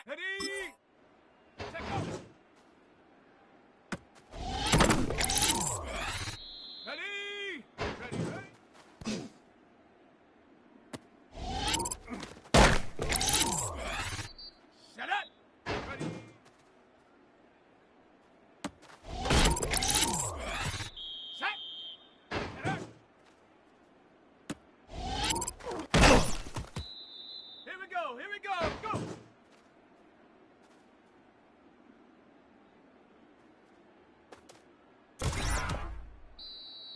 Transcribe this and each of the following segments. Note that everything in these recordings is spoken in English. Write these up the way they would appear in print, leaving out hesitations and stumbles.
Ready! Set, go! Ready! Ready, ready! Set it! Ready! Set! Set it! Here we go! Here we go! Go!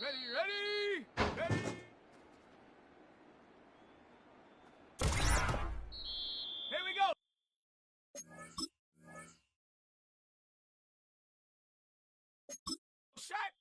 Ready, ready, ready. Here we go. Shot.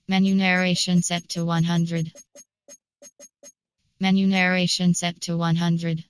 Menu narration set to 100. Menu narration set to 100.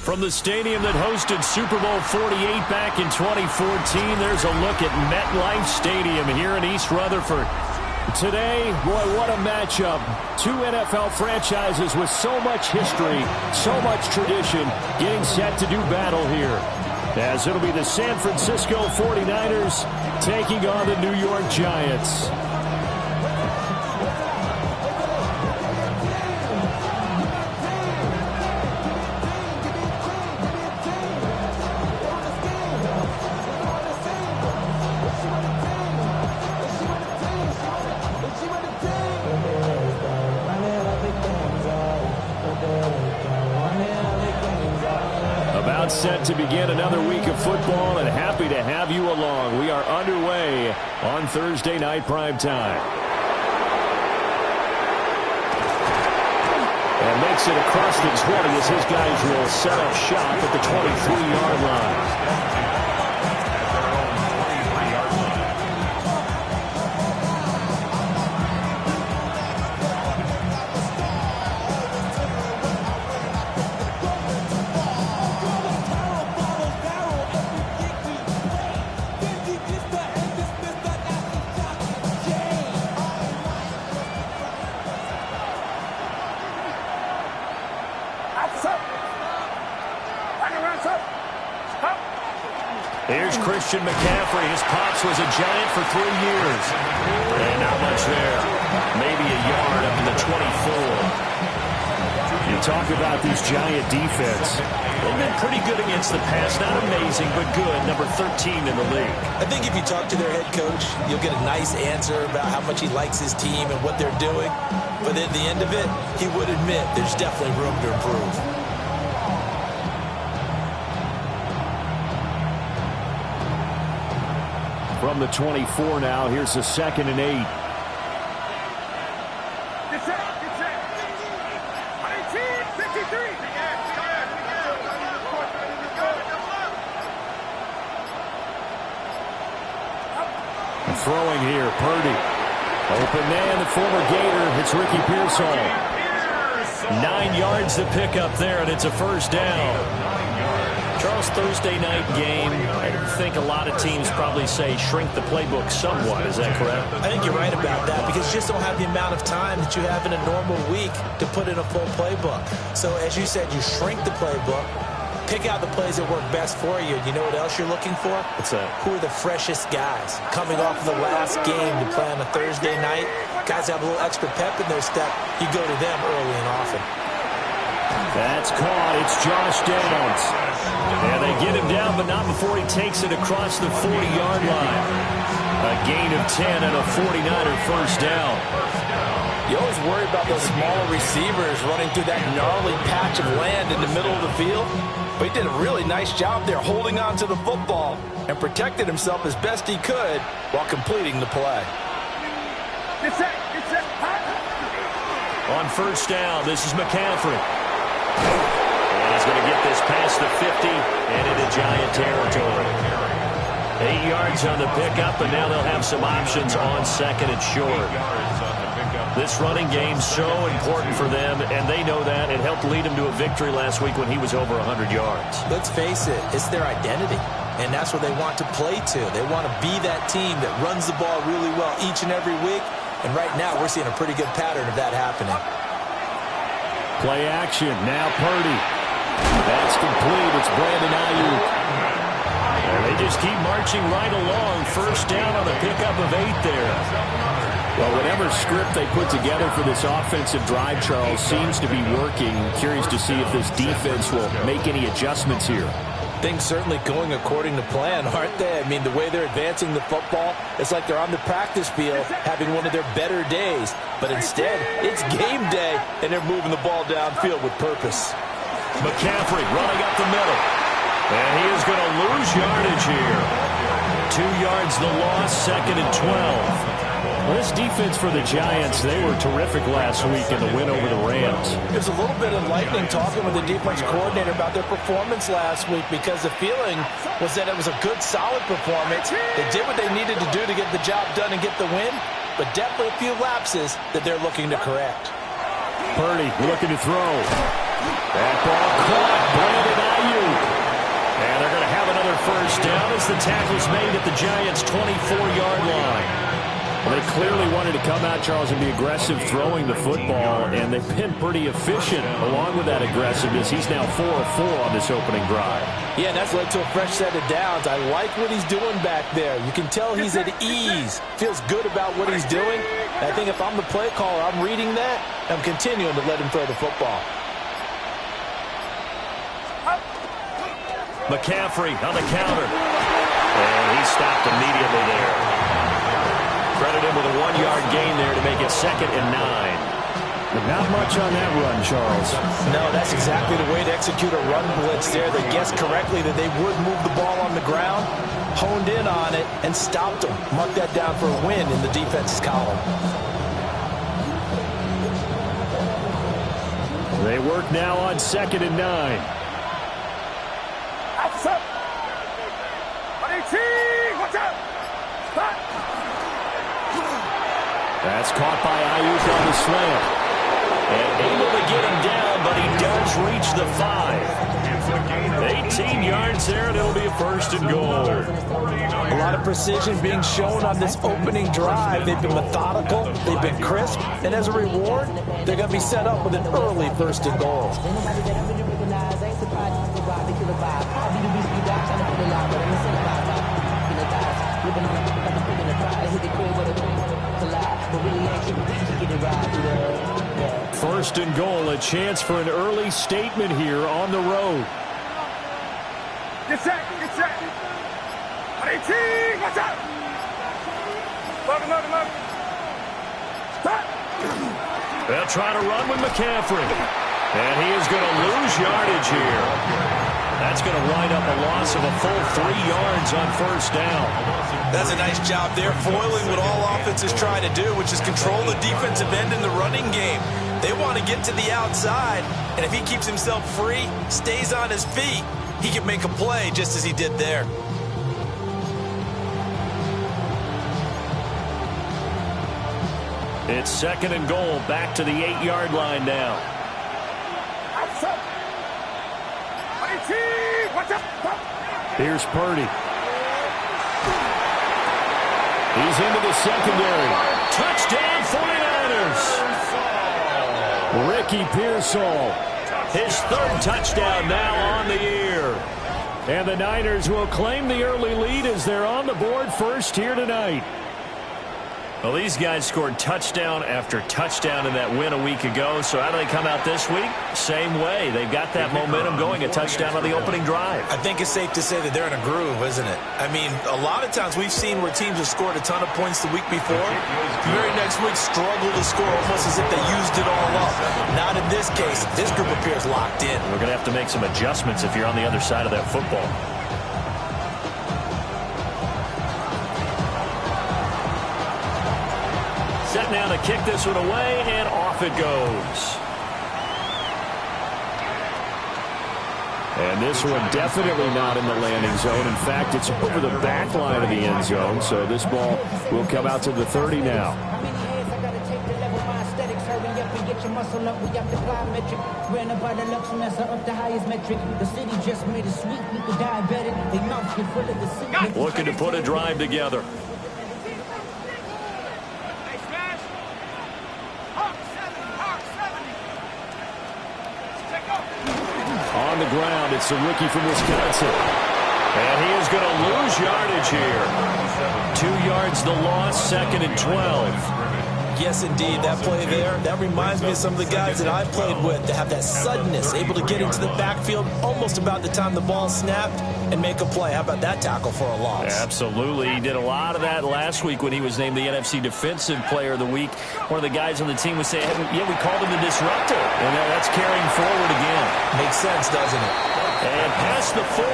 From the stadium that hosted Super Bowl 48 back in 2014, there's a look at MetLife Stadium here in East Rutherford. Today, boy, what a matchup. Two NFL franchises with so much history, so much tradition, getting set to do battle here. As it'll be the San Francisco 49ers taking on the New York Giants. Set to begin another week of football, and happy to have you along. We are underway on Thursday night primetime. And makes it across the 20 as his guys will set up shop at the 23-yard line. Here's Christian McCaffrey. His pops was a Giant for 3 years. And not much there. Maybe a yard up in the 24. You talk about these Giant defense. They've been pretty good against the pass. Not amazing, but good. Number 13 in the league. I think if you talk to their head coach, you'll get a nice answer about how much he likes his team and what they're doing. But at the end of it, he would admit there's definitely room to improve. From the 24 now, here's a 2nd and 8. Get set. 1953. Throwing here, Purdy. Open man, the former Gator. It's Ricky Pearsall. 9 yards to pick up there, and it's a first down. Charles, Thursday night game, I think a lot of teams probably say shrink the playbook somewhat. Is that correct? I think you're right about that because you just don't have the amount of time that you have in a normal week to put in a full playbook. So as you said, you shrink the playbook, pick out the plays that work best for you. You know what else you're looking for? What's that? Who are the freshest guys coming off of the last game to play on a Thursday night? Guys have a little extra pep in their step. You go to them early and often. That's caught. It's Josh Downs. And they get him down, but not before he takes it across the 40-yard line. A gain of 10 and a 49er first down. You always worry about those smaller receivers running through that gnarly patch of land in the middle of the field. But he did a really nice job there holding on to the football and protected himself as best he could while completing the play. Get set. On first down, this is McCaffrey. And he's going to get this past the 50 and into Giant territory. 8 yards on the pickup, and now they'll have some options on 2nd and short. This running game's so important for them, and they know that. It helped lead him to a victory last week when he was over 100 yards. Let's face it, it's their identity, and that's what they want to play to. They want to be that team that runs the ball really well each and every week, and right now we're seeing a pretty good pattern of that happening. Play action. Now Purdy. That's complete. It's Brandon Ayuk. And they just keep marching right along. First down on the pickup of 8 there. Well, whatever script they put together for this offensive drive, Charles, seems to be working. Curious to see if this defense will make any adjustments here. Things certainly going according to plan, aren't they? I mean, the way they're advancing the football, it's like they're on the practice field having one of their better days. But instead, it's game day, and they're moving the ball downfield with purpose. McCaffrey running up the middle. And he is going to lose yardage here. 2 yards the loss, 2nd and 12. Well, this defense for the Giants, they were terrific last week in the win over the Rams. It was a little bit enlightening talking with the defense coordinator about their performance last week because the feeling was that it was a good, solid performance. They did what they needed to do to get the job done and get the win, but definitely a few lapses that they're looking to correct. Purdy looking to throw. That ball caught. Brandon Ayuk. And they're going to have another first down as the tackle's made at the Giants' 24-yard line. Well, they clearly wanted to come out, Charles, and be aggressive throwing the football, and they've been pretty efficient along with that aggressiveness. He's now 4 of 4 on this opening drive. Yeah, that's led to a fresh set of downs. I like what he's doing back there. You can tell he's at ease. Feels good about what he's doing. And I think if I'm the play caller, I'm reading that. I'm continuing to let him throw the football. McCaffrey on the counter. And he stopped immediately there. Credit him with a 1-yard gain there to make it 2nd and 9. But not much on that run, Charles. No, that's exactly the way to execute a run blitz there. They guessed correctly that they would move the ball on the ground, honed in on it, and stopped them. Mark that down for a win in the defense's column. They work now on 2nd and 9. Outside. Watch out. Spot. That's caught by Ayuk on the slant. And able to get him down, but he does reach the 5. 18 yards there, and it'll be a 1st and goal. A lot of precision being shown on this opening drive. They've been methodical. They've been crisp. And as a reward, they're going to be set up with an early 1st and goal. First and goal, a chance for an early statement here on the road. Get set. Get set. 18. Watch out. Load. Stop. They'll try to run with McCaffrey. And he is going to lose yardage here. That's going to wind up a loss of a full 3 yards on 1st down. That's a nice job there, foiling what all offenses try to do, which is control the defensive end in the running game. They want to get to the outside, and if he keeps himself free, stays on his feet, he can make a play just as he did there. It's 2nd and goal, back to the 8-yard line now. Outside. 18. Watch out. Here's Purdy. He's into the secondary. Touchdown 49ers. Ricky Pearsall, his 3rd touchdown now on the year. And the Niners will claim the early lead as they're on the board first here tonight. Well, these guys scored touchdown after touchdown in that win a week ago. So how do they come out this week? Same way. They've got that momentum going, a touchdown on the opening drive. I think it's safe to say that they're in a groove, isn't it? I mean, a lot of times we've seen where teams have scored a ton of points the week before. The very next week struggle to score almost as if they used it all up. Not in this case. This group appears locked in. We're going to have to make some adjustments if you're on the other side of that football. Set now to kick this one away, and off it goes. And this one definitely not in the landing zone. In fact, it's over the back line of the end zone, so this ball will come out to the 30 now. Looking to put a drive together. On the ground, it's the rookie from Wisconsin. And he is going to lose yardage here. 2 yards the loss, 2nd and 12. Yes, indeed. That play there, that reminds me of some of the guys that I've played with to have that suddenness, able to get into the backfield almost about the time the ball snapped and make a play. How about that tackle for a loss? Absolutely. He did a lot of that last week when he was named the NFC Defensive Player of the Week. One of the guys on the team would say, yeah, we called him the disruptor. And that's carrying forward again. Makes sense, doesn't it? And past the 40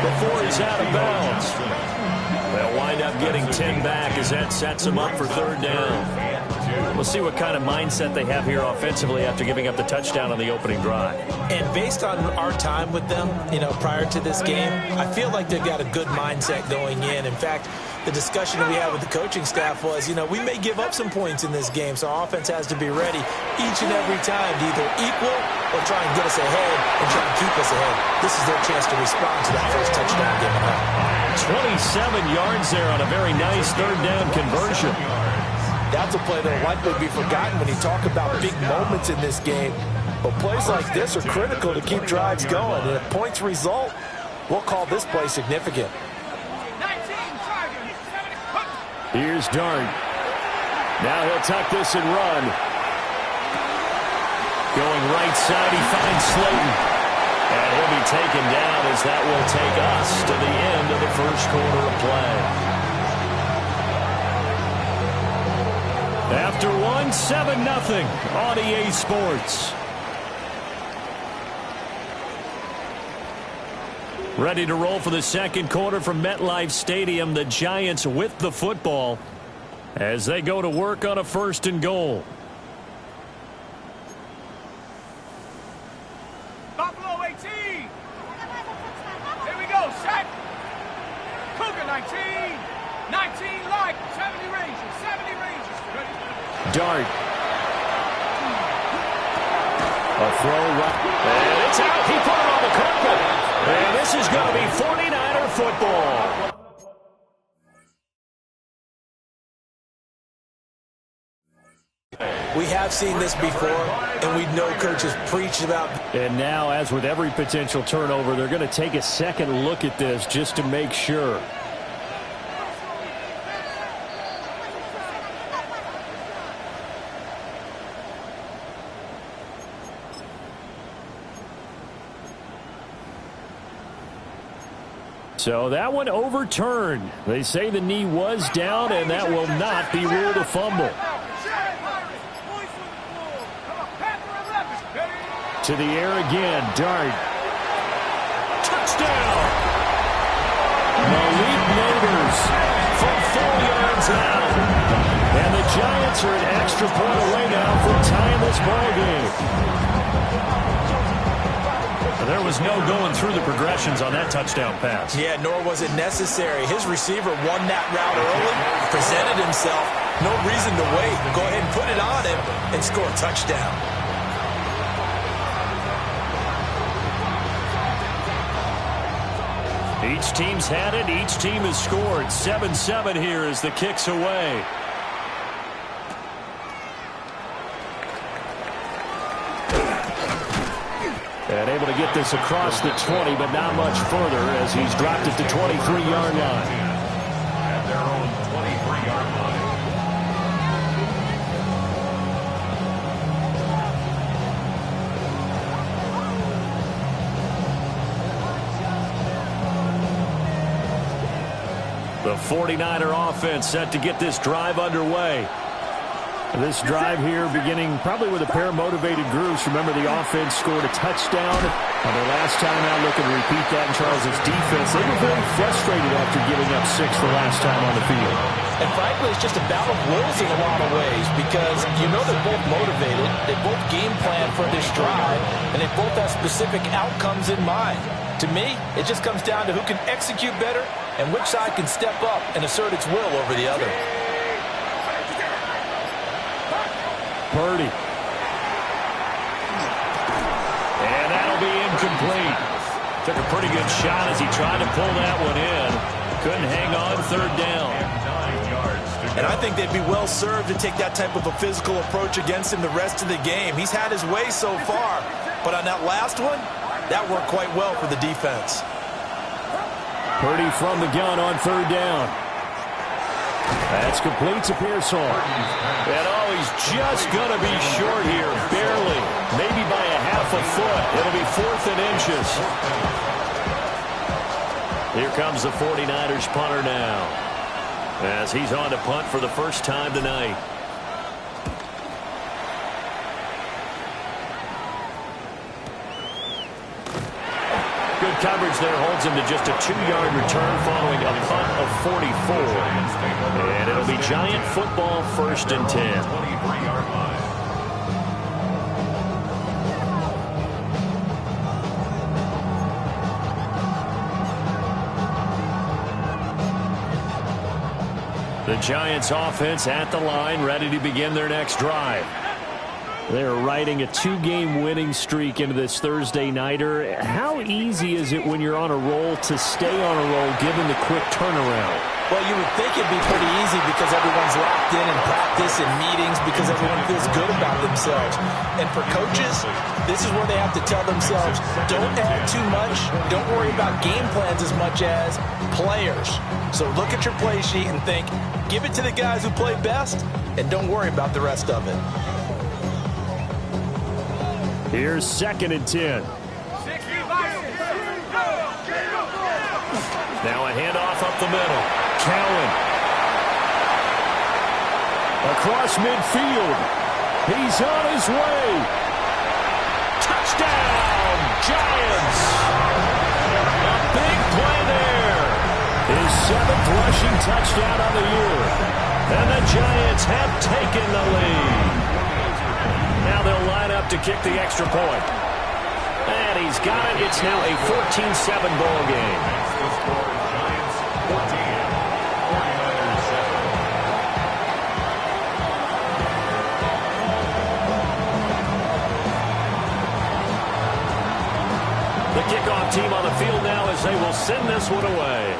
before he's out of bounds. They'll wind up getting 10 back as that sets him up for 3rd down. We'll see what kind of mindset they have here offensively after giving up the touchdown on the opening drive. And based on our time with them, prior to this game, I feel like they've got a good mindset going in. In fact, the discussion that we had with the coaching staff was, we may give up some points in this game, so our offense has to be ready each and every time to either equal or try and get us ahead and try and keep us ahead. This is their chance to respond to that first touchdown given up. 27 yards there on a very nice third down conversion. That's a play that will likely be forgotten when you talk about big moments in this game. But plays like this are critical to keep drives going. And if points result, we'll call this play significant. Here's Dart. Now he'll tuck this and run. Going right side, he finds Slayton. And he'll be taken down as that will take us to the end of the first quarter of play. After 1, 7-0 on EA Sports. Ready to roll for the second quarter from MetLife Stadium. The Giants with the football as they go to work on a 1st and goal. Buffalo 18. Here we go. Set. Cougar 19. 19 like 70 ranges. 70 ranges. Ready? Dart. A throw right. And it's out. He put it on the carpet. And this is going to be 49er football. We have seen this before, and we know coaches preach about. And now, as with every potential turnover, they're going to take a second look at this just to make sure. So that one overturned. They say the knee was down, and that will not be ruled a fumble. To the air again, Dart. Touchdown! Malik Neighbors from 4 yards out. And the Giants are an extra point away now from tying this ball game. There was no going through the progressions on that touchdown pass. Yeah, nor was it necessary. His receiver won that route early, presented himself. No reason to wait. Go ahead and put it on him and score a touchdown. Each team's had it. Each team has scored. 7-7 here as the kick's away. And able to get this across the 20, but not much further as he's dropped it to 23-yard line. At their own 23-yard line. The 49er offense set to get this drive underway. This drive here beginning probably with a pair of motivated groups. Remember, the offense scored a touchdown on their last time out. Looking to repeat that in Charles' defense. They were very frustrated after giving up 6 the last time on the field. And frankly, it's just a battle of wills in a lot of ways because they're both motivated. They both game plan for this drive, and they both have specific outcomes in mind. To me, it just comes down to who can execute better and which side can step up and assert its will over the other. Purdy. And that'll be incomplete. Took a pretty good shot as he tried to pull that one in. Couldn't hang on, third down. And I think they'd be well served to take that type of a physical approach against him the rest of the game. He's had his way so far, but on that last one, that worked quite well for the defense. Purdy from the gun on third down. That's complete to Pearsall. And he's just going to be short here, barely. Maybe by a half a foot. It'll be 4th and inches. Here comes the 49ers punter now, as he's on to punt for the first time tonight. Good coverage there holds him to just a 2-yard return following a punt of 44. And it'll be Giant football, 1st and 10. 23-yard line. The Giants offense at the line, ready to begin their next drive. They're riding a 2-game winning streak into this Thursday nighter. How easy is it when you're on a roll to stay on a roll given the quick turnaround? Well, you would think it'd be pretty easy because everyone's locked in practice and meetings because everyone feels good about themselves. And for coaches, this is where they have to tell themselves, don't add too much, don't worry about game plans as much as players. So look at your play sheet and think, give it to the guys who play best, and don't worry about the rest of it. Here's 2nd and 10. Now a handoff up the middle. Cowan. Across midfield. He's on his way. Touchdown, Giants. A big play there. His 7th rushing touchdown of the year. And the Giants have taken the lead. Now they'll line up to kick the extra point. And he's got it. It's now a 14-7 ball game. Giants 14, 49ers 7. The kickoff team on the field now as they will send this one away.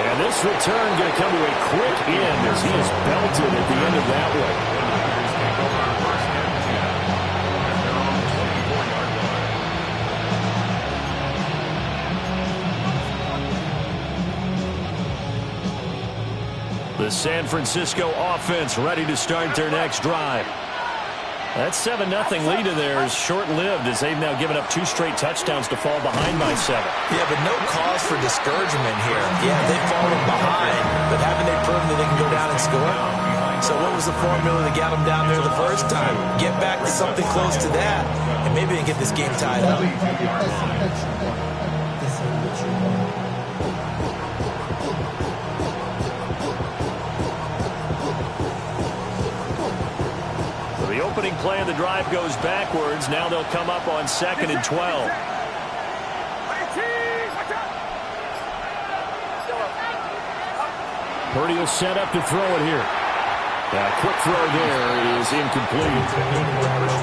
And this return going to come to a quick end as he is belted at the end of that one. Take over first and 10 at their own 24-yard line. The San Francisco offense ready to start their next drive. That 7-0 lead of theirs is short-lived as they've now given up 2 straight touchdowns to fall behind by 7. Yeah, but no cause for discouragement here. Yeah, they've fallen behind, but haven't they proven that they can go down and score? So what was the formula that got them down there the first time? Get back to something close to that, and maybe they can get this game tied up. The opening play of the drive goes backwards. Now they'll come up on 2nd and 12. Purdy will set up to throw it here. Quick throw there is incomplete.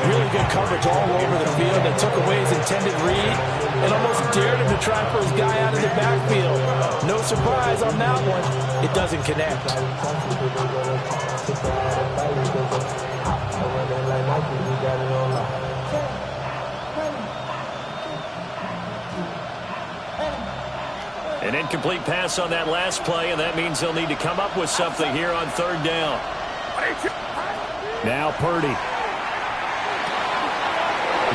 Really good coverage all over the field. They took away his intended read and almost dared him to try for his guy out of the backfield. No surprise on that one. It doesn't connect. An incomplete pass on that last play, and that means they'll need to come up with something here on 3rd down. Now Purdy.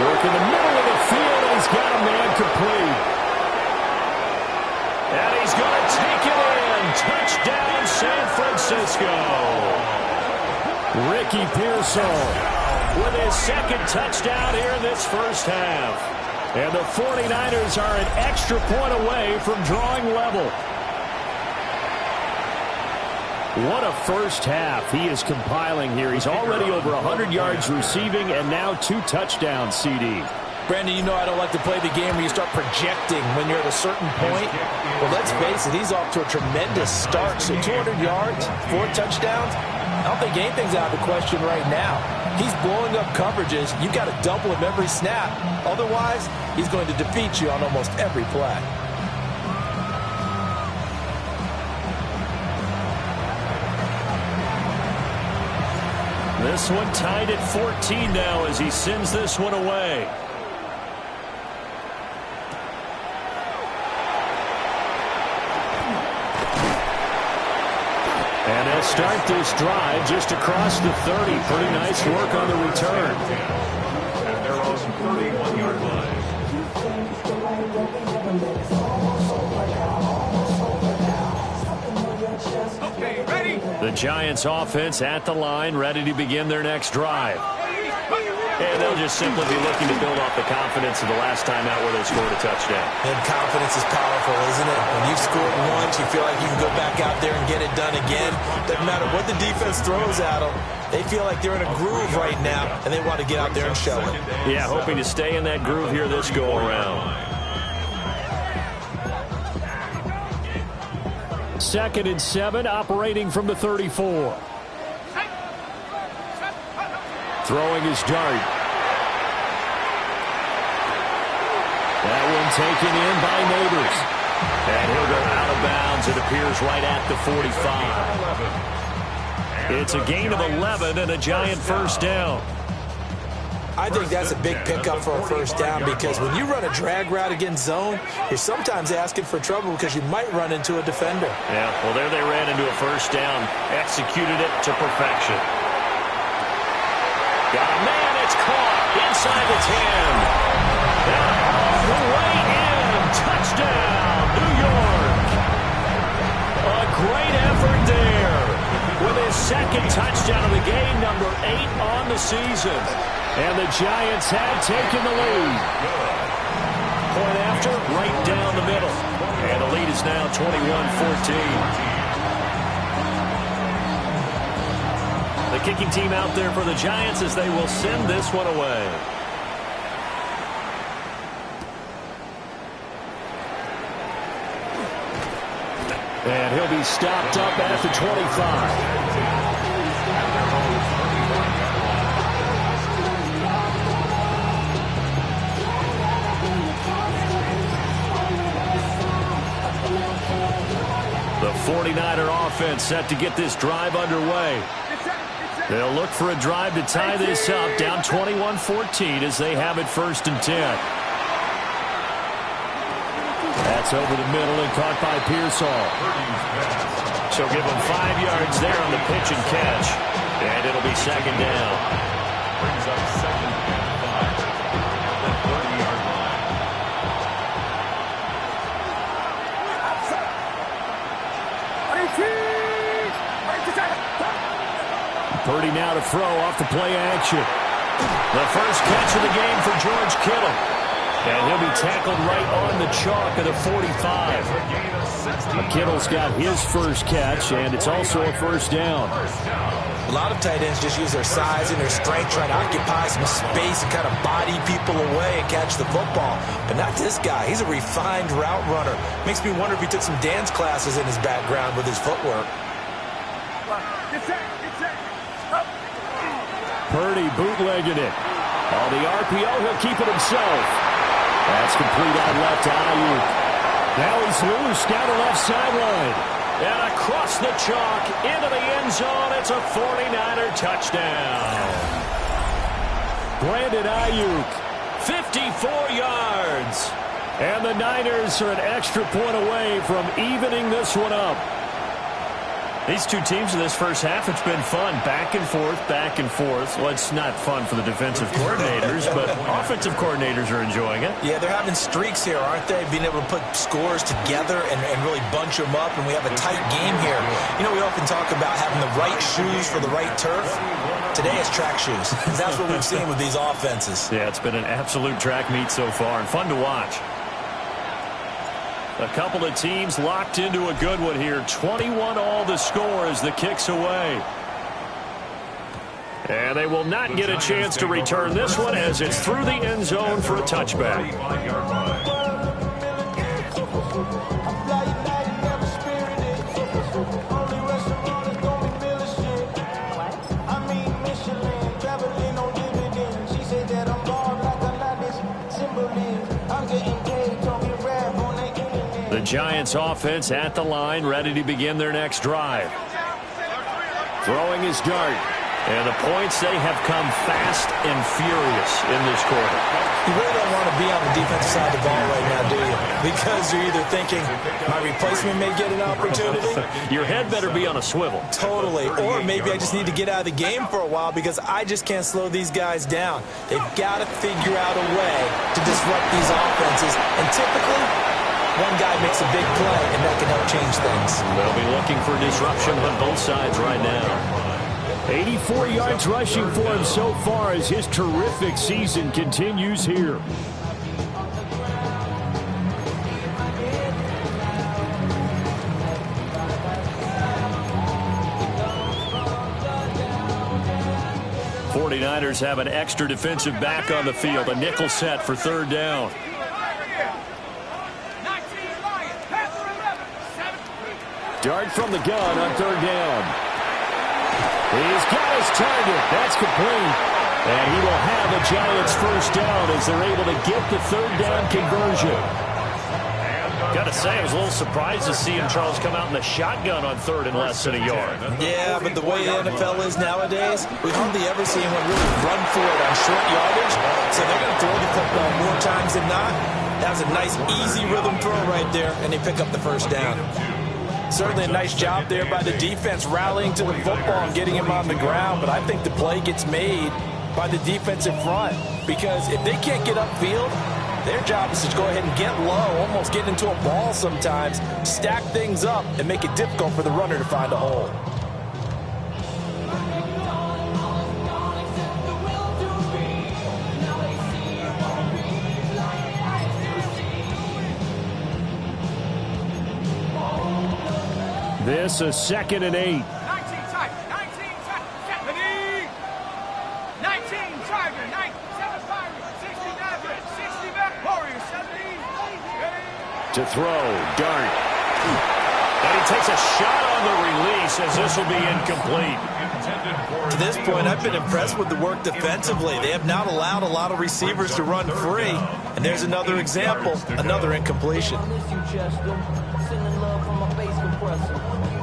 Work in the middle of the field, and he's got a man complete. And he's going to take it in. Touchdown, San Francisco. Ricky Pearsall with his 2nd touchdown here in this first half. And the 49ers are an extra point away from drawing level. What a first half he is compiling here. He's already over 100 yards receiving and now 2 touchdowns, CD. Brandon, you know I don't like to play the game where you start projecting when you're at a certain point. But let's face it, he's off to a tremendous start. So 200 yards, 4 touchdowns. I don't think anything's out of the question right now. He's blowing up coverages. You've got to double him every snap. Otherwise, he's going to defeat you on almost every play. This one tied at 14 now as he sends this one away. And they'll start this drive just across the 30. Pretty nice work on the return. At their own 31-yard line. Okay, ready? The Giants offense at the line, ready to begin their next drive. and they'll just simply be looking to build off the confidence of the last time out where they scored a touchdown. And confidence is powerful, isn't it? When you've scored once, you feel like you can go back out there and get it done again. Doesn't matter what the defense throws at them. They feel like they're in a groove right now, and they want to get out there and show it. Yeah, hoping to stay in that groove here this go-around. 2nd and 7, operating from the 34. Throwing his dart. That one taken in by Neighbors. And he'll go out of bounds. It appears right at the 45. It's a gain of 11 and a giant first down. I think that's a big pickup for a first down because when you run a drag route against zone, you're sometimes asking for trouble because you might run into a defender. Yeah, well, there they ran into a first down. Executed it to perfection. Got a man, it's caught inside the 10. And all the way in. Touchdown, New York. A great effort there with his second touchdown of the game, number 8 on the season. And the Giants have taken the lead. Point after, right down the middle. And the lead is now 21-14. The kicking team out there for the Giants as they will send this one away. And he'll be stopped up at the 25. The 49er offense set to get this drive underway. They'll look for a drive to tie this up, down 21-14 as they have it 1st and 10. That's over the middle and caught by Pearsall. So give them 5 yards there on the pitch and catch. And it'll be 2nd down. Brings up 2nd and 5 at the 30-yard line. 30 now to throw off the play action. The first catch of the game for George Kittle. And he'll be tackled right on the chalk of the 45. Kittle's got his first catch, and it's also a first down. A lot of tight ends just use their size and their strength, trying to occupy some space and kind of body people away and catch the football. But not this guy. He's a refined route runner. Makes me wonder if he took some dance classes in his background with his footwork. Purdy bootlegging it. On the RPO, he'll keep it himself. That's complete out left to Ayuk. Now he's loose down the left sideline. And across the chalk into the end zone. It's a 49er touchdown. Brandon Ayuk, 54 yards. And the Niners are an extra point away from evening this one up. These two teams in this first half, it's been fun. Back and forth, back and forth. Well, it's not fun for the defensive coordinators, but offensive coordinators are enjoying it. Yeah, they're having streaks here, aren't they? Being able to put scores together and really bunch them up, and we have a tight game here. You know, we often talk about having the right shoes for the right turf. Today it's track shoes. That's what we've seen with these offenses. Yeah, it's been an absolute track meet so far, and fun to watch. A couple of teams locked into a good one here. 21 all the score as the kick's away. And they will not get a chance to return this one as it's through the end zone for a touchback. The Giants offense at the line, ready to begin their next drive. Throwing his dart. And the points, they have come fast and furious in this quarter. You really don't want to be on the defensive side of the ball right now, do you? Because you're either thinking, my replacement may get an opportunity. Your head better be on a swivel. Totally. Or maybe I just need to get out of the game for a while because I just can't slow these guys down. They've got to figure out a way to disrupt these offenses. And typically, one guy makes a big play, and that can help change things. They'll be looking for disruption on both sides right now. 84 yards rushing for him so far as his terrific season continues here. '49ers have an extra defensive back on the field. A nickel set for third down. Dart from the gun on third down. He's got his target. That's complete. And he will have the Giants first down as they're able to get the third down conversion. Got to say, I was a little surprised to see him, Charles, come out in the shotgun on third and less than a yard. Yeah, but the way the NFL is nowadays, we hardly ever see anyone really run for it on short yardage. So they're going to throw the football more times than not. That was a nice, easy rhythm throw right there, and they pick up the first down. Certainly a nice job there by the defense rallying to the football and getting him on the ground, but I think the play gets made by the defensive front because if they can't get upfield, their job is to go ahead and get low, almost get into a ball sometimes, stack things up, and make it difficult for the runner to find a hole. This is 2nd and 8. 19 tight, 19 tight, 70. 19 Tiger, 97 Fire, 69 60 back, Warrior, 70. To throw, Dart. And he takes a shot on the release as this will be incomplete. To this point, I've been impressed with the work defensively. They have not allowed a lot of receivers to run free. And there's another example, another incompletion.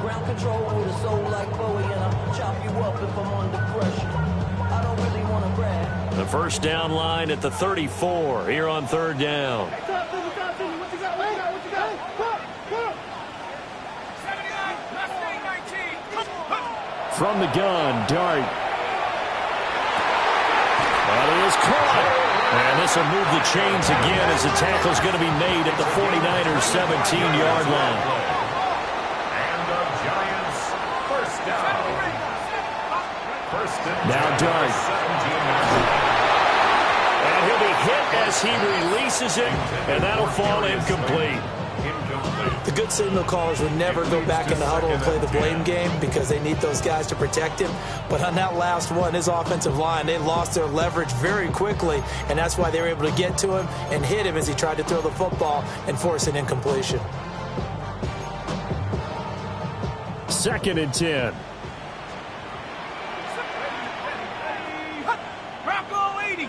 Ground control with a soul like Bowie, and I'll chop you up if I'm under pressure. I don't really want to brag. The first down line at the 34 here on third down. From the gun, Dart. That is caught. And this will move the chains again as the tackle's going to be made at the 49ers 17-yard line. Now Dart. And he'll be hit as he releases it, and that'll fall incomplete. The good signal callers would never go back in the huddle and play the blame game because they need those guys to protect him. But on that last one, his offensive line, they lost their leverage very quickly, and that's why they were able to get to him and hit him as he tried to throw the football and force an incompletion. 2nd and 10. Bronco 80.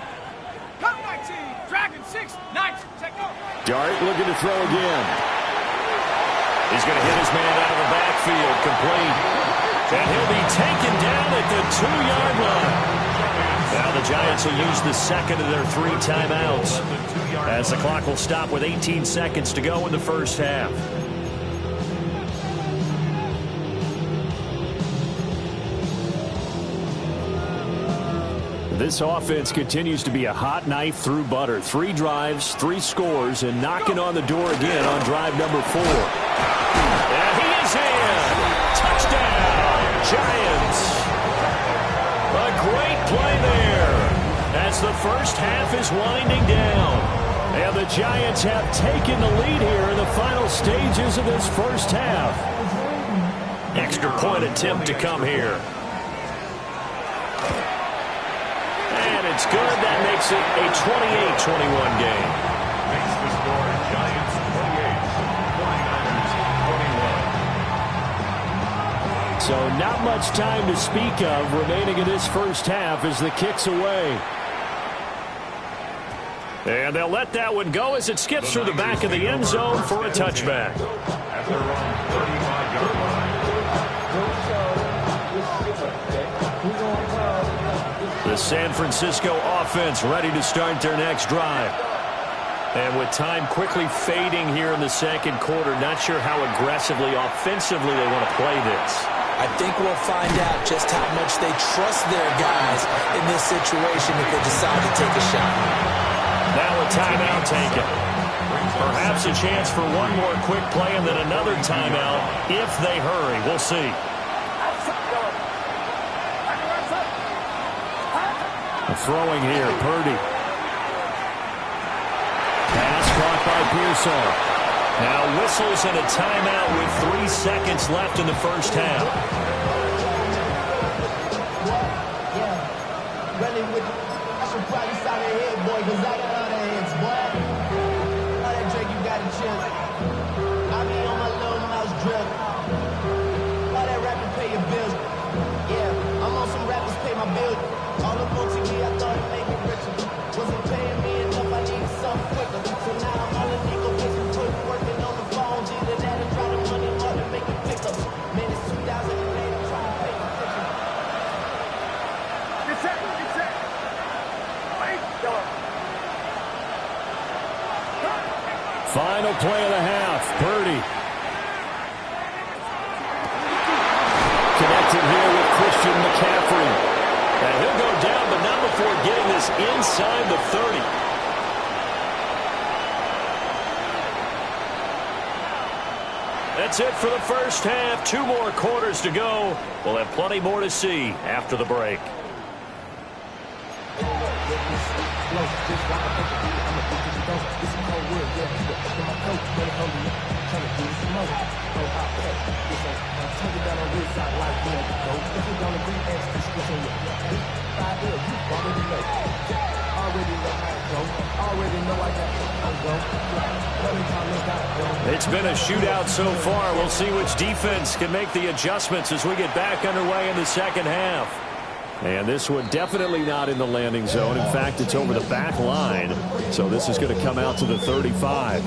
Come 19. Dragon 6. 19. Take off. Dart looking to throw again. He's going to hit his man out of the backfield, complete. And he'll be taken down at the 2-yard line. Now the Giants will use the second of their 3 timeouts as the clock will stop with 18 seconds to go in the first half. This offense continues to be a hot knife through butter. 3 drives, 3 scores, and knocking on the door again on drive number 4. And he is in. Touchdown, Giants. A great play there as the first half is winding down. And the Giants have taken the lead here in the final stages of this first half. Extra point attempt to come here. And it's good. That makes it a 28-21 game. Makes the score Giants 28, 49ers 21. So not much time to speak of remaining in this first half as the kick's away. And they'll let that one go as it skips through the back of the end zone for a touchback. At their own 35-yard line. The San Francisco offense ready to start their next drive. And with time quickly fading here in the second quarter, not sure how aggressively, offensively they want to play this. I think we'll find out just how much they trust their guys in this situation if they decide to take a shot. Now a timeout taken. Perhaps a chance for one more quick play and then another timeout if they hurry. We'll see. Throwing here, Purdy. Pass caught by Pearson. Now whistles and a timeout with 3 seconds left in the first half. Running with I should probably stop your head, boy, because I got all the heads, boy. All that drink, you got to chill. I be on my little mouse drill. All that rapping, pay your bills. Yeah, I'm on some rappers, pay my bills. All the on TV, I thought it made me richer. Wasn't paying me enough, I needed something quicker. So now I'm on the Nico Facebook, working on the phone. Either that or try to money hard to make it pick up. Man, it's 2008, I'm trying to pay the picture. Get set. Wait, Final play of the half. Purdy. Connected here with Christian McCaffrey. And he'll go down, but not before getting this inside the 30. That's it for the first half. 2 more quarters to go. We'll have plenty more to see after the break. It's been a shootout so far. We'll see which defense can make the adjustments as we get back underway in the second half. And this one definitely not in the landing zone. In fact, it's over the back line. So this is going to come out to the 35.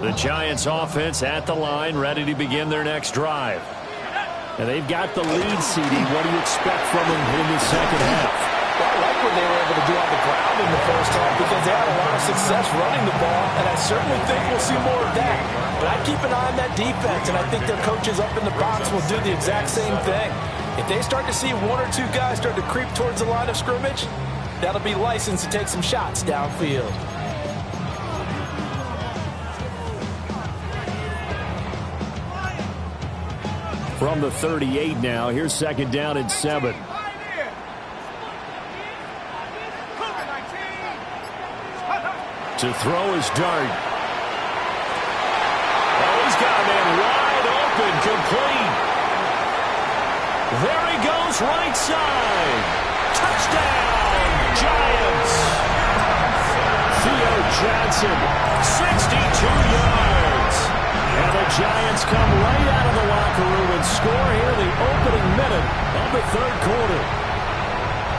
The Giants offense at the line, ready to begin their next drive. And they've got the lead, CD. What do you expect from them in the second half? Well, I like what they were able to do on the ground in the first half because they had a lot of success running the ball, and I certainly think we'll see more of that. But I keep an eye on that defense, and I think their coaches up in the box will do the exact same thing. If they start to see 1 or 2 guys start to creep towards the line of scrimmage, that'll be license to take some shots downfield. From the 38 now, here's second down and 7. To throw his dart. Oh, he's got a man wide open, complete. There he goes, right side. Touchdown, Giants. Theo Johnson, 62 yards. And the Giants come right out of the locker room and score here the opening minute of the third quarter.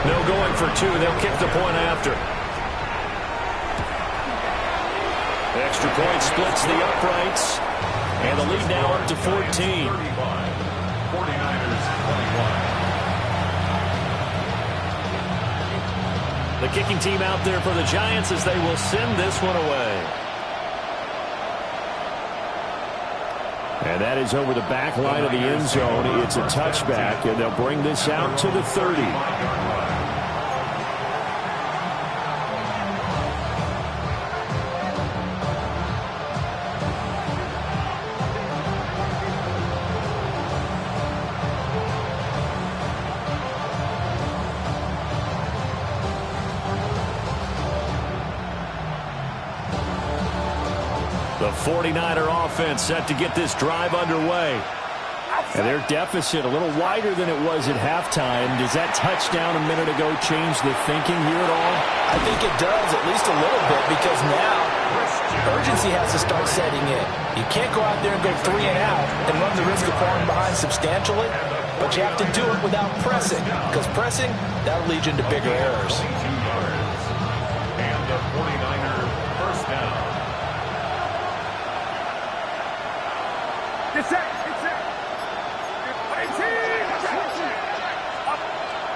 No going for two. They'll kick the point after. Extra point splits the uprights. And the lead now up to 14. 49ers 21. The kicking team out there for the Giants as they will send this one away. And that is over the back line of the end zone. It's a touchback, and they'll bring this out to the 30. The 49er offense set to get this drive underway. And their deficit a little wider than it was at halftime. Does that touchdown a minute ago change the thinking here at all? I think it does, at least a little bit, because now urgency has to start setting in. You can't go out there and go 3 and out and run the risk of falling behind substantially, but you have to do it without pressing, because pressing, that'll lead you into bigger errors. And the 49er first down.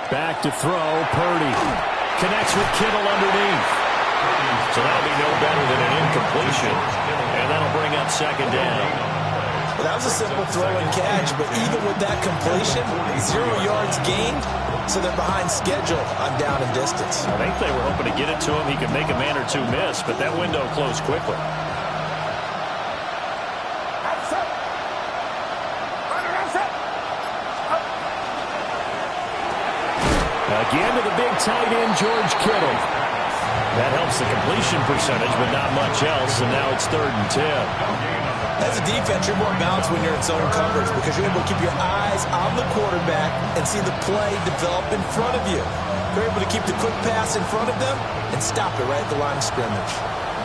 Back to throw, Purdy. Connects with Kittle underneath. So that'll be no better than an incompletion. And that'll bring up second down. Well, that was a simple throw and catch, but even with that completion, 0 yards gained, so they're behind schedule on down and distance. I think they were hoping to get it to him. He could make a man or two miss, but that window closed quickly. Again to the big tight end, George Kittle. That helps the completion percentage, but not much else, and now it's 3rd and 10. As a defense, you're more balanced when you're in zone coverage because you're able to keep your eyes on the quarterback and see the play develop in front of you. You're able to keep the quick pass in front of them and stop it right at the line of scrimmage.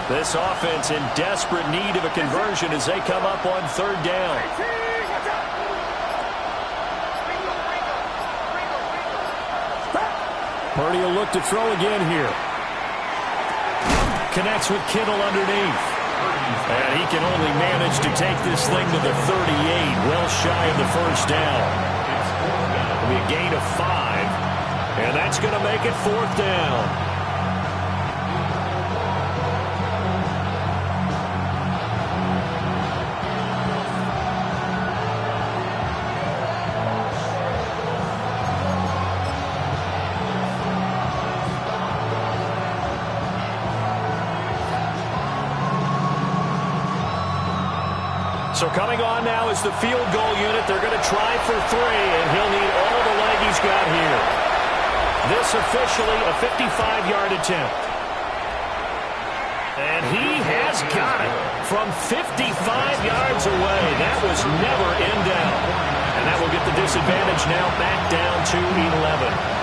This offense in desperate need of a conversion as they come up on 3rd down. Purdy will look to throw again here. Connects with Kittle underneath. And he can only manage to take this thing to the 38, well shy of the first down. It'll be a gain of 5, and that's going to make it 4th down. So coming on now is the field goal unit. They're going to try for 3, and he'll need all the leg he's got here. This officially a 55-yard attempt. And he has got it from 55 yards away. That was never in doubt. And that will get the disadvantage now back down to 11.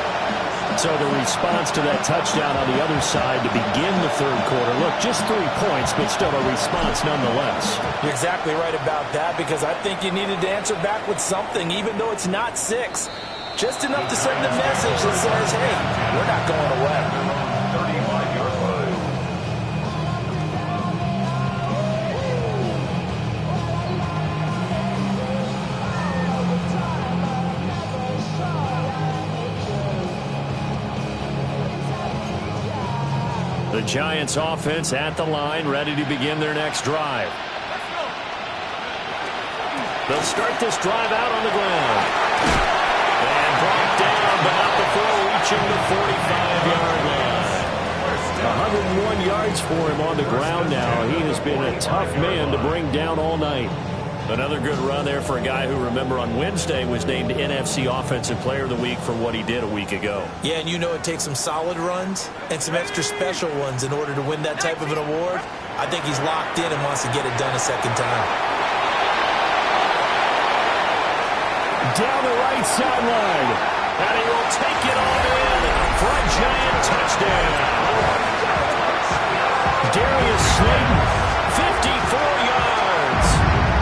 So the response to that touchdown on the other side to begin the 3rd quarter. Look, just 3 points, but still a response nonetheless. You're exactly right about that because I think you needed to answer back with something, even though it's not 6. Just enough to send a message that says, hey, we're not going away. 35-yard line. The Giants offense at the line, ready to begin their next drive. They'll start this drive out on the ground. And brought down, but not before reaching the 45-yard line. 101 yards for him on the ground now. He has been a tough man to bring down all night. Another good run there for a guy who, remember, on Wednesday was named NFC Offensive Player of the Week for what he did a week ago. Yeah, and you know it takes some solid runs and some extra special ones in order to win that type of an award. I think he's locked in and wants to get it done a second time. Down the right sideline. And he will take it on in for a giant touchdown. Darius Slayton, 54 yards.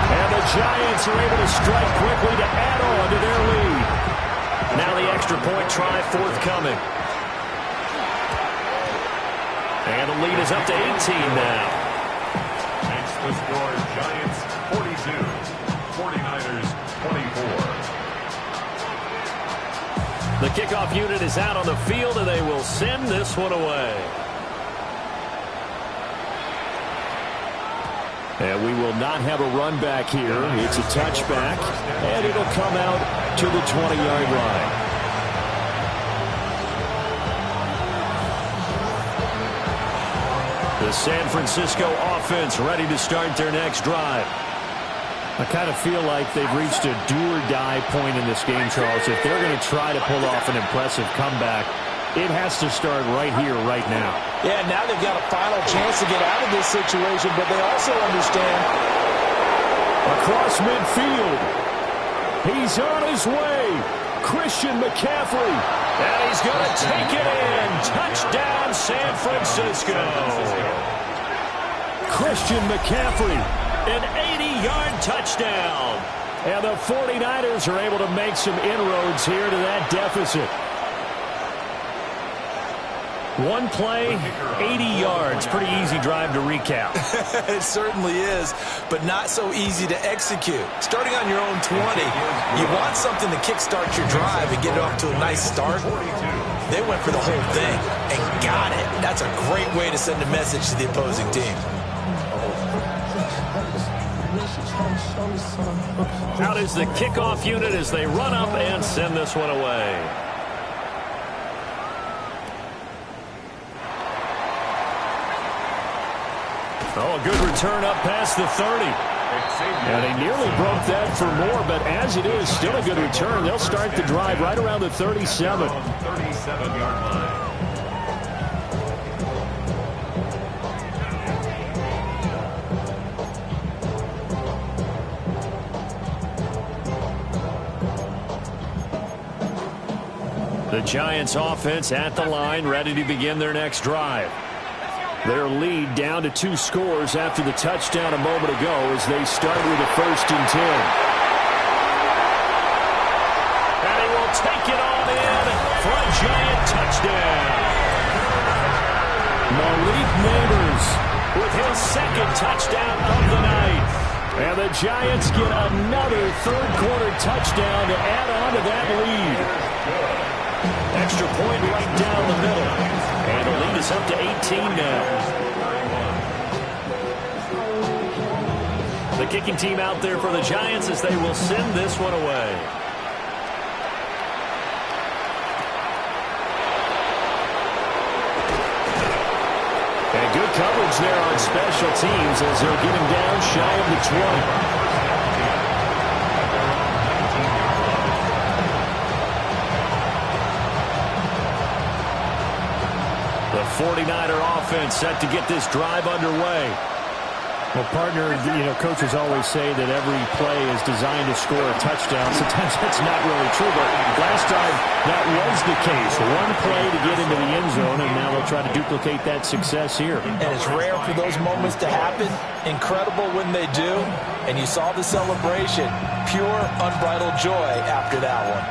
And the Giants are able to strike quickly to add on to their lead. Now the extra point try forthcoming. And the lead is up to 18 now. Makes the score Giants 42, 49ers 24. The kickoff unit is out on the field, and they will send this one away. And we will not have a run back here. It's a touchback, and it'll come out to the 20-yard line. The San Francisco offense ready to start their next drive. I kind of feel like they've reached a do-or-die point in this game, Charles. If they're going to try to pull off an impressive comeback, it has to start right here, right now. Yeah, now they've got a final chance to get out of this situation, but they also understand. Across midfield. He's on his way. Christian McCaffrey. And he's going to take it in. Touchdown, San Francisco. Christian McCaffrey. An 80-yard touchdown. And the 49ers are able to make some inroads here to that deficit. One play, 80 yards. Pretty easy drive to recap. It certainly is, but not so easy to execute. Starting on your own 20, you want something to kickstart your drive and get it off to a nice start. They went for the whole thing and got it. That's a great way to send a message to the opposing team. Out is the kickoff unit as they run up and send this one away. Oh, a good return up past the 30. And they nearly broke that for more, but as it is, still a good return. They'll start the drive right around the 37. 37-yard line. The Giants offense at the line, ready to begin their next drive. Their lead down to 2 scores after the touchdown a moment ago as they start with a 1st and 10. And he will take it on in for a giant touchdown. Malik Neighbors with his 2nd touchdown of the night. And the Giants get another 3rd-quarter touchdown to add on to that lead. Extra point right down the middle. And the lead is up to 18 now. The kicking team out there for the Giants as they will send this one away. And good coverage there on special teams as they'll get him down shy of the 20. The 49er offense set to get this drive underway. Well, partner, coaches always say that every play is designed to score a touchdown. Sometimes that's not really true, but last time that was the case. One play to get into the end zone, and now they'll try to duplicate that success here. And it's rare for those moments to happen. Incredible when they do. And you saw the celebration. Pure, unbridled joy after that one.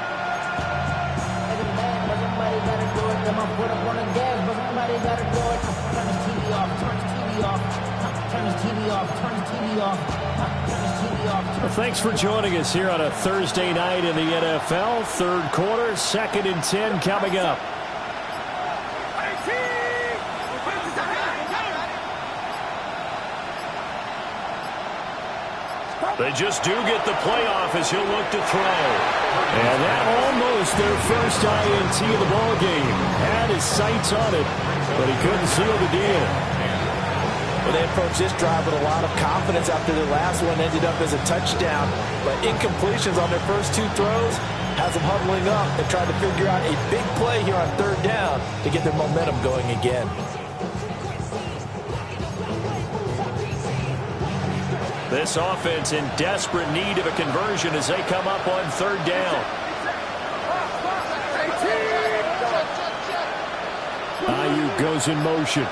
Well, thanks for joining us here on a Thursday night in the NFL. 3rd quarter, 2nd and 10 coming up. They just do get the playoff as he'll look to throw. And that almost their first INT of the ball game. Had his sights on it, but he couldn't seal the deal. Well, they approached this drive with a lot of confidence after the last one ended up as a touchdown. But incompletions on their first two throws has them huddling up and trying to figure out a big play here on third down to get their momentum going again. This offense in desperate need of a conversion as they come up on third down. Ayuk goes in motion.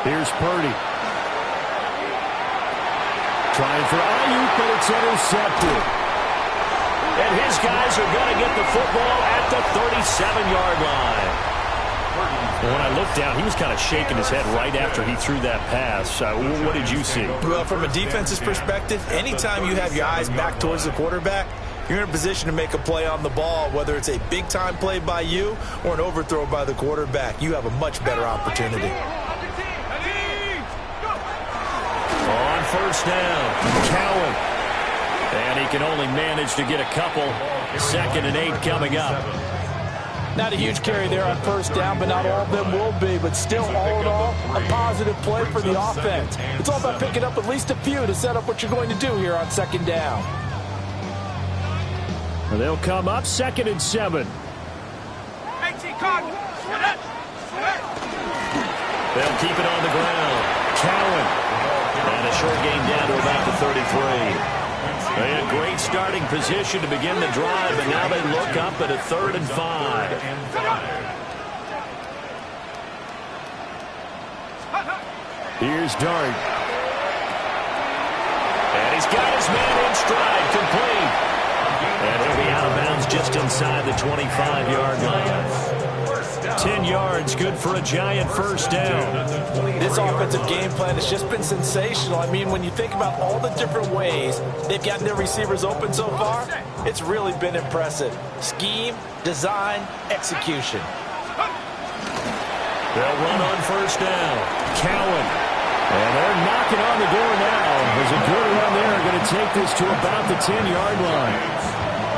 Here's Purdy. Trying for Ayuk, but it's intercepted. And his guys are going to get the football at the 37-yard line. When I looked down, he was kind of shaking his head right after he threw that pass. What did you see? Well, from a defense's perspective, anytime you have your eyes back towards the quarterback, you're in a position to make a play on the ball, whether it's a big-time play by you or an overthrow by the quarterback. You have a much better opportunity. On first down, Cowan. And he can only manage to get a couple. 2nd and 8 coming up. Not a huge carry there on first down, but not all of them will be. But still, all in all, a positive play for the offense. It's all about picking up at least a few to set up what you're going to do here on 2nd down. They'll come up 2nd and 7. They'll keep it on the ground. Cowan. And a short gain down to about the 33. They had great starting position to begin the drive, but now they look up at a 3rd and 5. Here's Dart. And he's got his man in stride, complete. And he'll be out of bounds just inside the 25-yard line. 10 yards, good for a giant first down. This offensive game plan has just been sensational. I mean, when you think about all the different ways they've gotten their receivers open so far, it's really been impressive. Scheme, design, execution. They'll run on first down. Cowan. And they're knocking on the door now. There's a good run there. Going to take this to about the 10-yard line.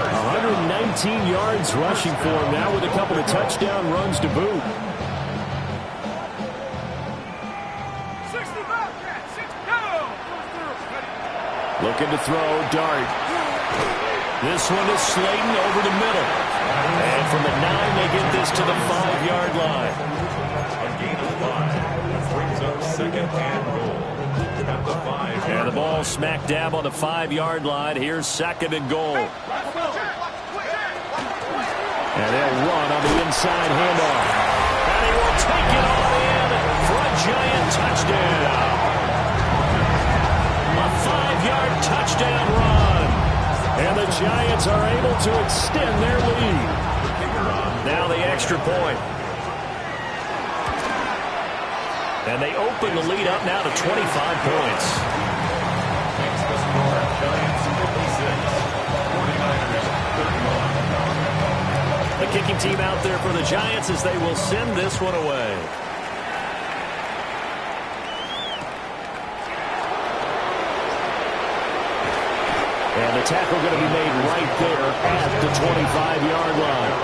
119 yards rushing for him now with a couple of touchdown runs to boot. Looking to throw, Dart. This one is Slayton over the middle. And from the 9, they get this to the 5-yard line. A gain of 5. Brings up 2nd and goal. At the 5. And the ball smack dab on the 5-yard line. Here's 2nd and goal. And they'll run on the inside handoff. And he will take it all in for a giant touchdown. A 5-yard touchdown run. And the Giants are able to extend their lead. Now the extra point. And they open the lead up now to 25 points. Giants 56. 49ers 31. The kicking team out there for the Giants as they will send this one away. And the tackle going to be made right there at the 25-yard line.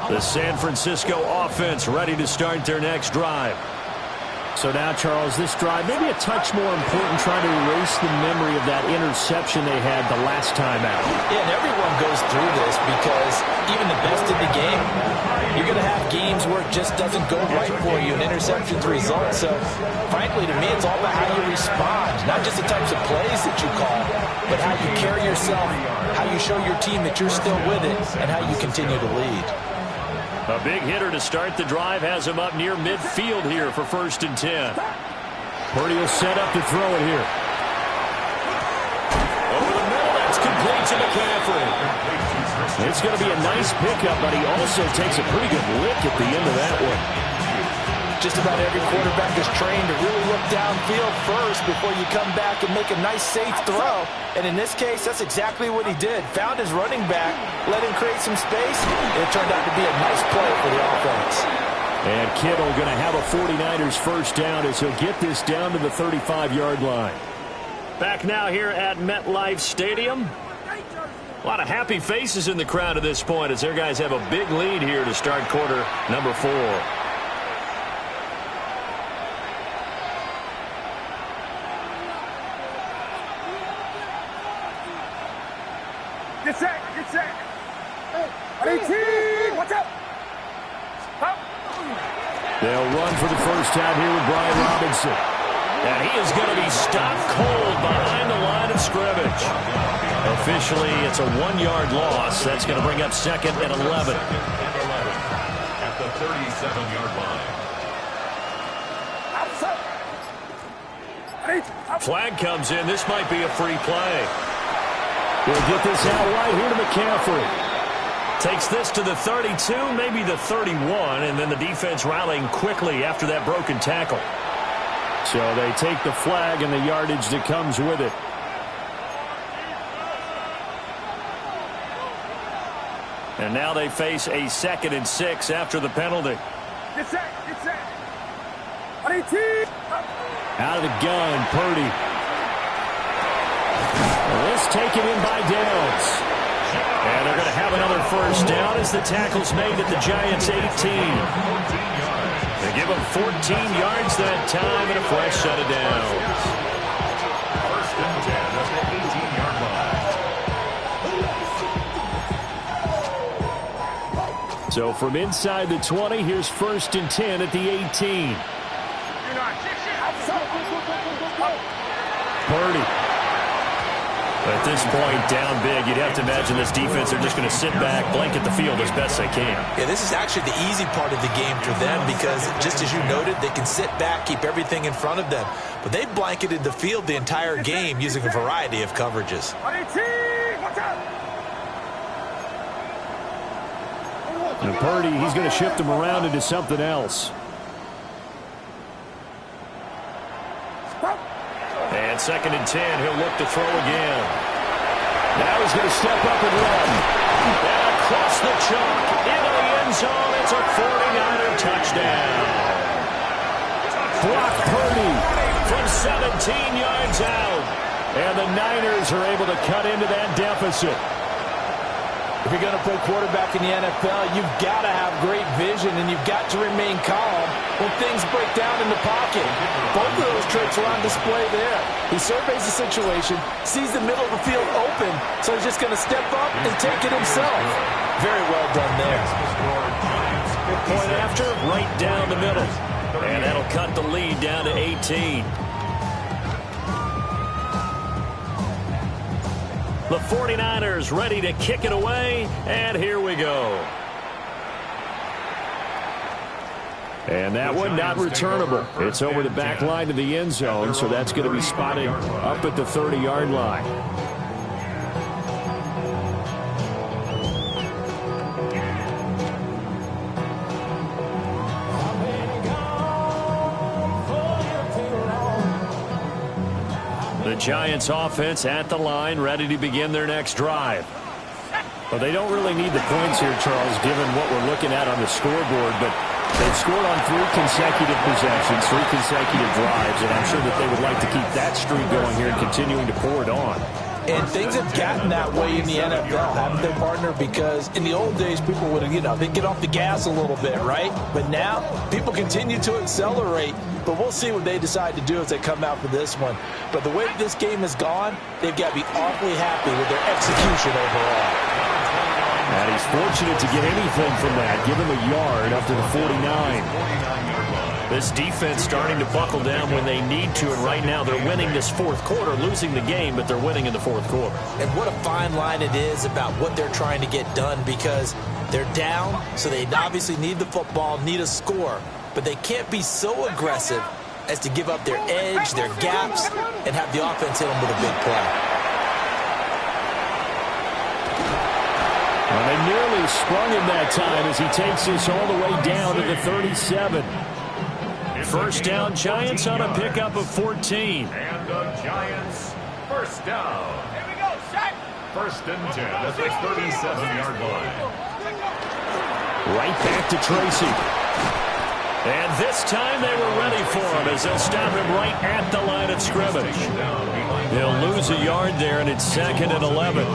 The San Francisco offense ready to start their next drive. So now, Charles, this drive maybe a touch more important, trying to erase the memory of that interception they had the last time out. Yeah, and everyone goes through this because even the best in the game, you're going to have games where it just doesn't go right for you, and interceptions result. So, frankly, to me, it's all about how you respond, not just the types of plays that you call, but how you carry yourself, how you show your team that you're still with it, and how you continue to lead. A big hitter to start the drive has him up near midfield here for 1st and 10. Purdy will set up to throw it here. Over the middle, that's complete to McCaffrey. It's going to be a nice pickup, but he also takes a pretty good lick at the end of that one. Just about every quarterback is trained to really look downfield first before you come back and make a nice, safe throw. And in this case, that's exactly what he did. Found his running back, let him create some space, and it turned out to be a nice play for the offense. And Kittle going to have a 49ers first down as he'll get this down to the 35-yard line. Back now here at MetLife Stadium. A lot of happy faces in the crowd at this point as their guys have a big lead here to start quarter number 4. Get set, get set. Hey, watch out. They'll run for the first time here with Brian Robinson. And he is going to be stopped cold behind the line of scrimmage. Officially, it's a 1-yard loss. That's going to bring up 2nd and 11. At the 37-yard line. Flag comes in. This might be a free play. We'll get this out right here to McCaffrey. Takes this to the 32, maybe the 31, and then the defense rallying quickly after that broken tackle. So they take the flag and the yardage that comes with it. And now they face a 2nd and 6 after the penalty. Get set, get set. Out of the gun, Purdy. This taken in by Downs. And they're going to have another first down as the tackle's made at the Giants' 18. They give them 14 yards that time and a fresh set of downs. First and 10 at the 18-yard line. So from inside the 20, here's 1st and 10 at the 18. Purdy. At this point, down big, you'd have to imagine this defense are just going to sit back, blanket the field as best they can. Yeah, this is actually the easy part of the game for them because, just as you noted, they can sit back, keep everything in front of them. But they blanketed the field the entire game using a variety of coverages. And Purdy, he's going to shift him around into something else. And 2nd and 10, he'll look to throw again. Now he's going to step up and run. And across the chalk, into the end zone, it's a 49er touchdown. Brock Purdy From 17 yards out. And the Niners are able to cut into that deficit. If you're going to play quarterback in the NFL, you've got to have great vision, and you've got to remain calm when things break down in the pocket. Both of those traits are on display there. He surveys the situation, sees the middle of the field open, so he's just going to step up and take it himself. Very well done there. Point after, right down the middle. And that'll cut the lead down to 18. The 49ers ready to kick it away, and here we go. And that one not returnable. It's over the back line of the end zone, so that's going to be spotted up at the 30-yard line. The Giants offense at the line, ready to begin their next drive. Well, they don't really need the points here, Charles, given what we're looking at on the scoreboard, but they've scored on 3 consecutive possessions, 3 consecutive drives, and I'm sure that they would like to keep that streak going here and continuing to pour it on. And things have gotten that way in the NFL, haven't they, partner? Because in the old days, people would, they'd get off the gas a little bit, right? But now, people continue to accelerate. But we'll see what they decide to do as they come out for this one. But the way this game has gone, they've got to be awfully happy with their execution overall. And he's fortunate to get anything from that. Give him a yard up to the 49. This defense starting to buckle down when they need to, and right now they're winning this 4th quarter, losing the game, but they're winning in the 4th quarter. And what a fine line it is about what they're trying to get done, because they're down, so they obviously need the football, need a score, but they can't be so aggressive as to give up their edge, their gaps, and have the offense hit them with a big play. Well, they nearly sprung him that time as he takes this all the way down to the 37. First down, Giants on a pickup of 14. And the Giants, first down. Here we go, set. First and 10 at the 37-yard line. Right back to Tracy. And this time they were ready for him as they'll stop him right at the line of scrimmage. They'll lose a yard there, and it's 2nd and 11.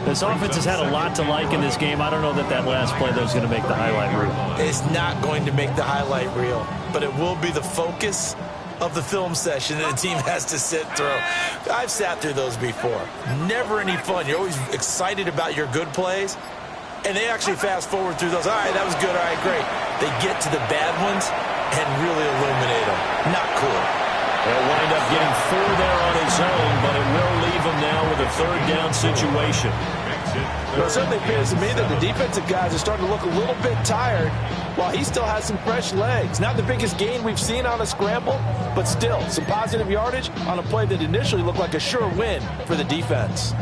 This offense has had a lot to like in this game. I don't know that last play, though, is going to make the highlight reel. It's not going to make the highlight reel, but it will be the focus of the film session that the team has to sit through. I've sat through those before. Never any fun. You're always excited about your good plays, and they actually fast forward through those. All right, that was good. All right, great. They get to the bad ones and really illuminate them. Not cool. He'll wind up getting 4 there on his own, but it will leave him now with a 3rd down situation. Well, it certainly appears to me that the defensive guys are starting to look a little bit tired while he still has some fresh legs. Not the biggest gain we've seen on a scramble, but still some positive yardage on a play that initially looked like a sure win for the defense.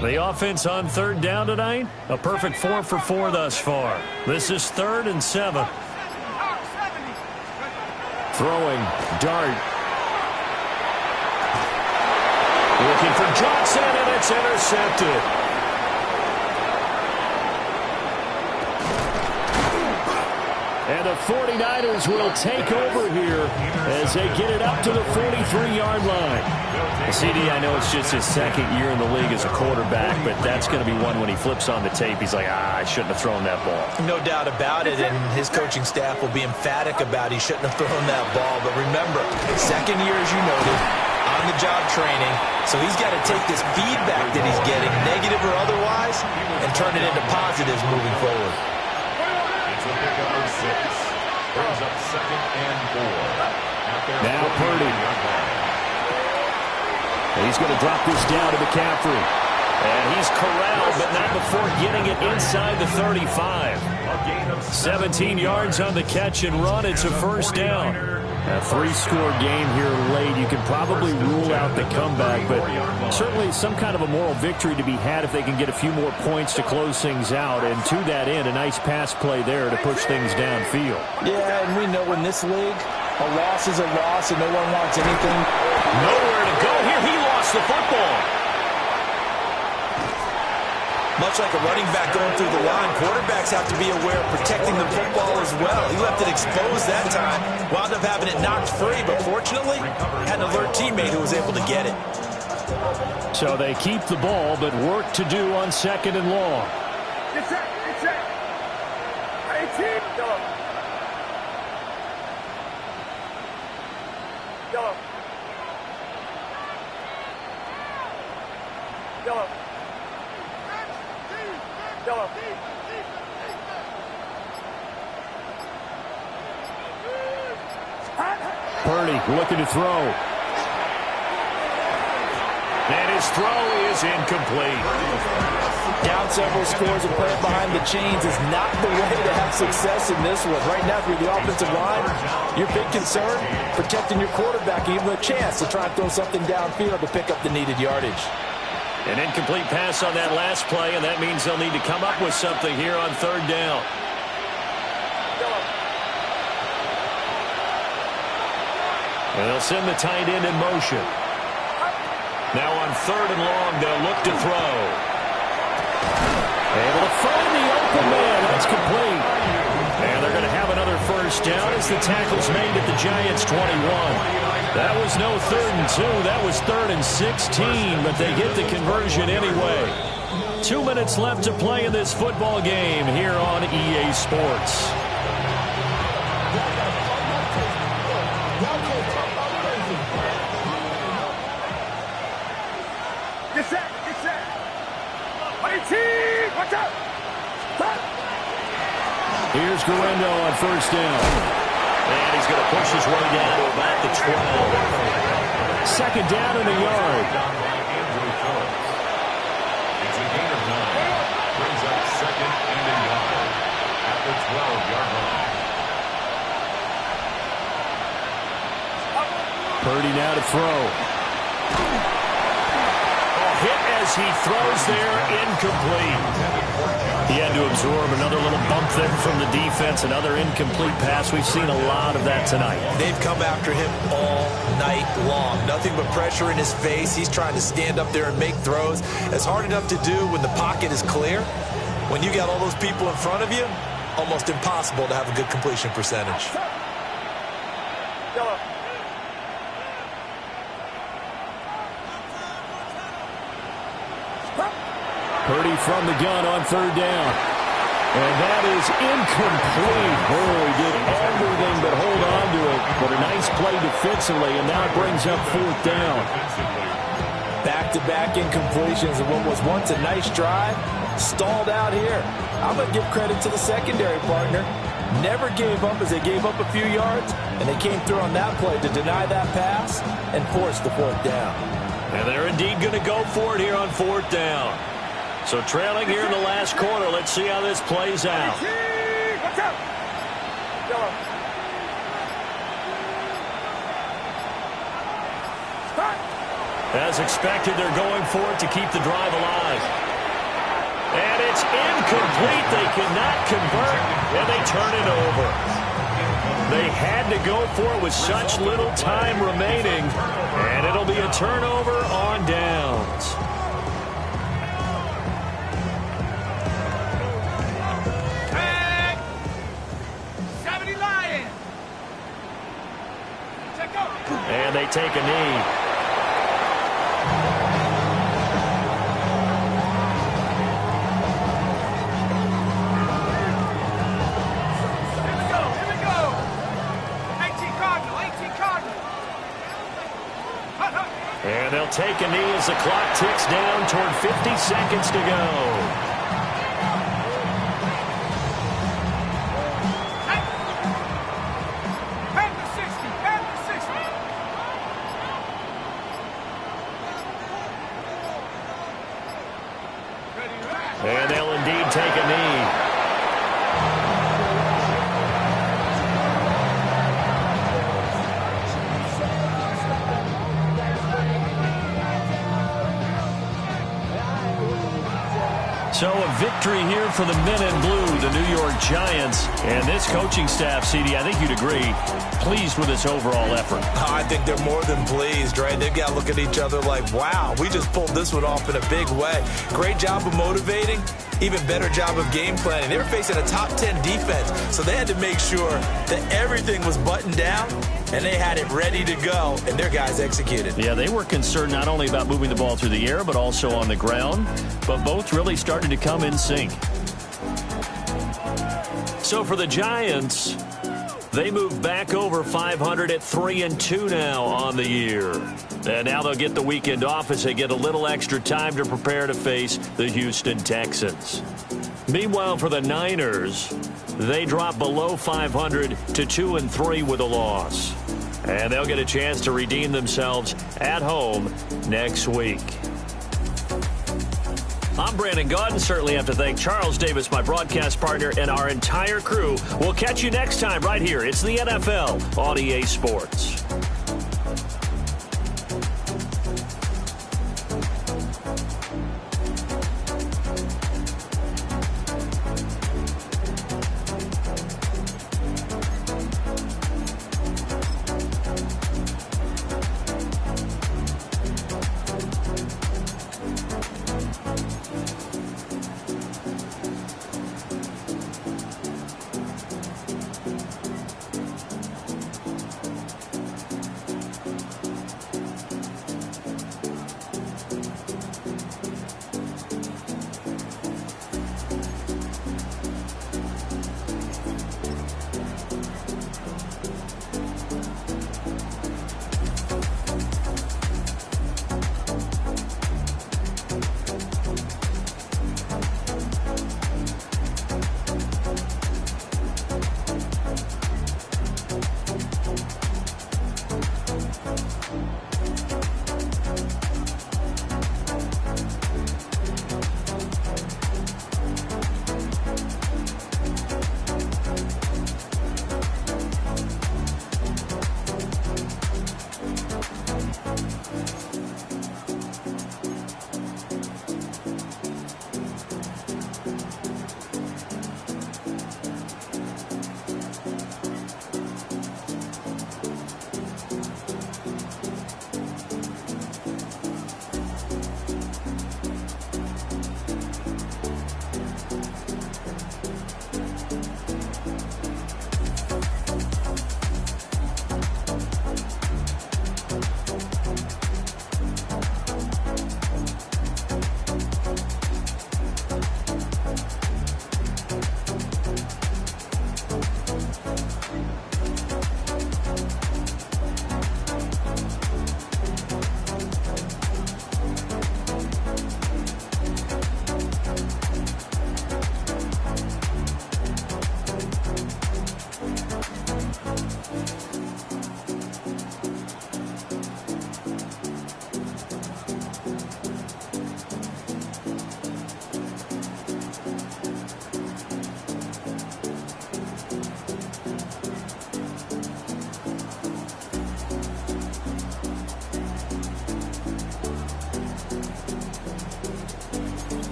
The offense on 3rd down tonight, a perfect 4 for 4 thus far. This is 3rd and 7. Throwing, dart. Looking for Johnson, and it's intercepted. And the 49ers will take over here as they get it up to the 43-yard line. CD, I know it's just his 2nd year in the league as a quarterback, but that's going to be one when he flips on the tape. He's like, I shouldn't have thrown that ball. No doubt about it, and his coaching staff will be emphatic about he shouldn't have thrown that ball. But remember, 2nd year, as you noted, on-the-job training, so he's got to take this feedback that he's getting, negative or otherwise, and turn it into positives moving forward. It's a pickup of 6. Brings up 2nd and 4. Now Purdy. He's going to drop this down to McCaffrey. And he's corralled, but not before getting it inside the 35. 17 yards on the catch and run. It's a 1st down. A 3-score game here late. You can probably rule out the comeback, but certainly some kind of a moral victory to be had if they can get a few more points to close things out. And to that end, a nice pass play there to push things downfield. Yeah, and we know in this league, a loss is a loss, and no one wants anything. Nowhere to go here. He lost the football. Much like a running back going through the line, quarterbacks have to be aware of protecting the football as well. He left it exposed that time, wound up having it knocked free, but fortunately, had an alert teammate who was able to get it. So they keep the ball, but work to do on 2nd and long. Get set, get set. 18, go. Go. Go. Go. Purdy looking to throw. And his throw is incomplete. Down several scores and playing behind the chains is not the way to have success in this one. Right now, if you're the offensive line, your big concern, protecting your quarterback, and even a chance to try and throw something downfield to pick up the needed yardage. An incomplete pass on that last play, and that means they'll need to come up with something here on 3rd down. And they'll send the tight end in motion. Now on 3rd and long, they'll look to throw. Able to find the open man. That's complete. And they're going to have another 1st down as the tackle's made at the Giants' 21. That was no 3rd and 2. That was 3rd and 16, but they get the conversion anyway. 2 minutes left to play in this football game here on EA Sports. Get set, get set. 18, watch out. Stop. Here's Guendo on 1st down. And he's going to push his way down to about the 12. 2nd down in the yard. It's a gain of 9. Brings up 2nd and a yard at the 12-yard line. Purdy now to throw. Hit as he throws there, incomplete. He had to absorb another little bump there from the defense, another incomplete pass. We've seen a lot of that tonight. They've come after him all night long. Nothing but pressure in his face. He's trying to stand up there and make throws. It's hard enough to do when the pocket is clear. When you got all those people in front of you, almost impossible to have a good completion percentage. Purdy from the gun on third down. And that is incomplete. Oh, he did everything but hold on to it. But a nice play defensively, and now it brings up fourth down. Back-to-back incompletions of what was once a nice drive, stalled out here. I'm going to give credit to the secondary partner. Never gave up as they gave up a few yards, and they came through on that play to deny that pass and force the fourth down. And they're indeed going to go for it here on fourth down. So trailing here in the last quarter, let's see how this plays out. As expected, they're going for it to keep the drive alive. And it's incomplete. They cannot convert, and they turn it over. They had to go for it with such little time remaining, and it'll be a turnover on downs. And they take a knee. Here we go. 18 Cardinal. And they'll take a knee as the clock ticks down toward 50 seconds to go. And they'll indeed take a knee. So a victory here for the men in blue, the New York Giants. And this coaching staff, CD, I think you'd agree, pleased with this overall effort. I think they're more than pleased, right? They've got to look at each other like, wow, we just pulled this one off in a big way. Great job of motivating. Even better job of game planning. They were facing a top 10 defense, so they had to make sure that everything was buttoned down, and they had it ready to go, and their guys executed. Yeah, they were concerned not only about moving the ball through the air, but also on the ground, but both really started to come in sync. So for the Giants, they move back over 500 at 3-2 now on the year. And now they'll get the weekend off as they get a little extra time to prepare to face the Houston Texans. Meanwhile, for the Niners, they drop below 500 to 2-3 with a loss. And they'll get a chance to redeem themselves at home next week. I'm Brandon Gaudin. Certainly have to thank Charles Davis, my broadcast partner, and our entire crew. We'll catch you next time right here. It's the NFL on EA Sports.